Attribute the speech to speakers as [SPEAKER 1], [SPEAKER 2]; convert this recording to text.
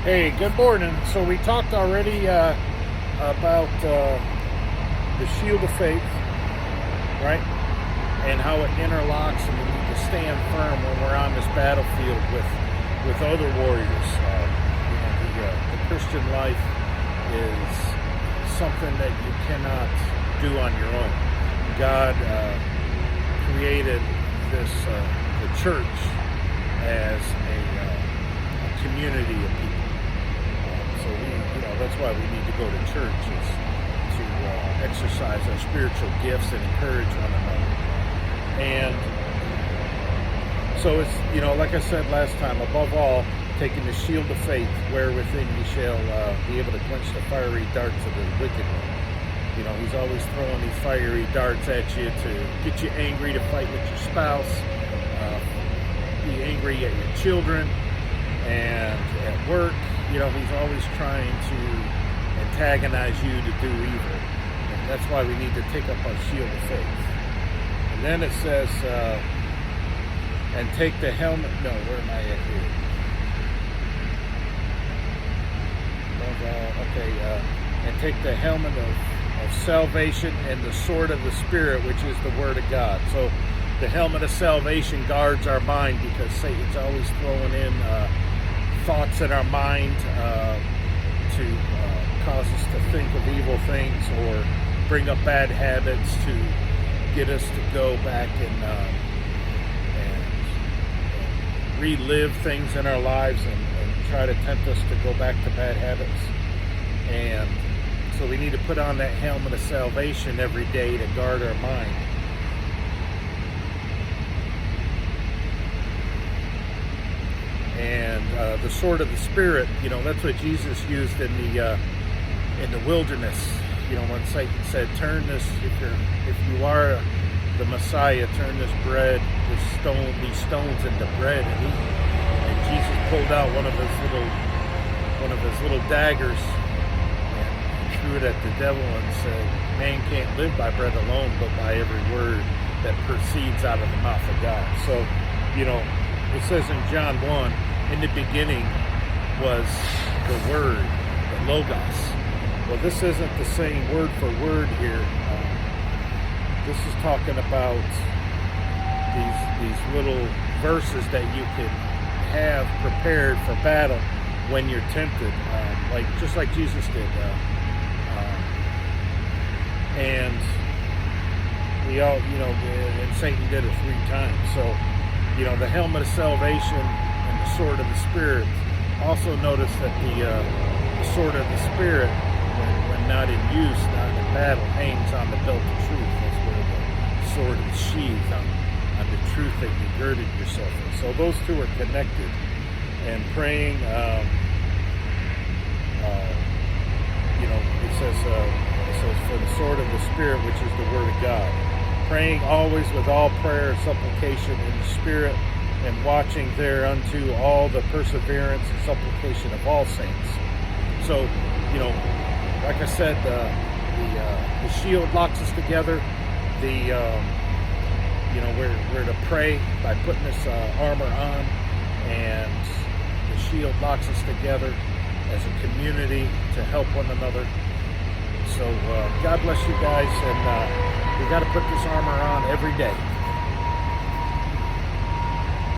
[SPEAKER 1] Hey, good morning. So we talked already about the shield of faith, right? And how it interlocks, and we need to stand firm when we're on this battlefield with other warriors. The Christian life is something that you cannot do on your own. God created the church as a community of people. So that's why we need to go to church, is to exercise our spiritual gifts and encourage one another. And so it's, like I said last time, above all, taking the shield of faith, wherewithing you shall be able to quench the fiery darts of the wicked one. He's always throwing these fiery darts at you to get you angry, to fight with your spouse, be angry at your children, and at work. He's always trying to antagonize you to do evil. And that's why we need to take up our shield of faith. And then it says, and take the helmet. No, where am I at here? And take the helmet of salvation and the sword of the Spirit, which is the Word of God. So the helmet of salvation guards our mind, because Satan's always throwing in thoughts in our mind to cause us to think of evil things, or bring up bad habits to get us to go back and relive things in our lives and try to tempt us to go back to bad habits. And so we need to put on that helmet of salvation every day to guard our mind. And the sword of the Spirit, that's what Jesus used in the wilderness. When Satan said, "Turn this, if you are the Messiah, turn these stones into bread," and Jesus pulled out one of his little daggers and threw it at the devil and said, "Man can't live by bread alone, but by every word that proceeds out of the mouth of God." So, it says in John 1, in the beginning was the Word, the Logos. Well, this isn't the same word for word here. This is talking about these little verses that you can have prepared for battle when you're tempted, just like Jesus did. And we all, and Satan did it 3 times. So, the helmet of salvation and the sword of the Spirit. Also notice that the sword of the Spirit, when not in use, not in battle, hangs on the belt of truth. That's where the sword is sheathed, on the truth that you girded yourself in. So those two are connected. And praying, it says for the sword of the Spirit, which is the Word of God. Praying always with all prayer and supplication in the Spirit, and watching thereunto all the perseverance and supplication of all saints. So, like I said, the shield locks us together. We're to pray by putting this armor on, and the shield locks us together as a community to help one another. So God bless you guys, and we got to put this armor on every day.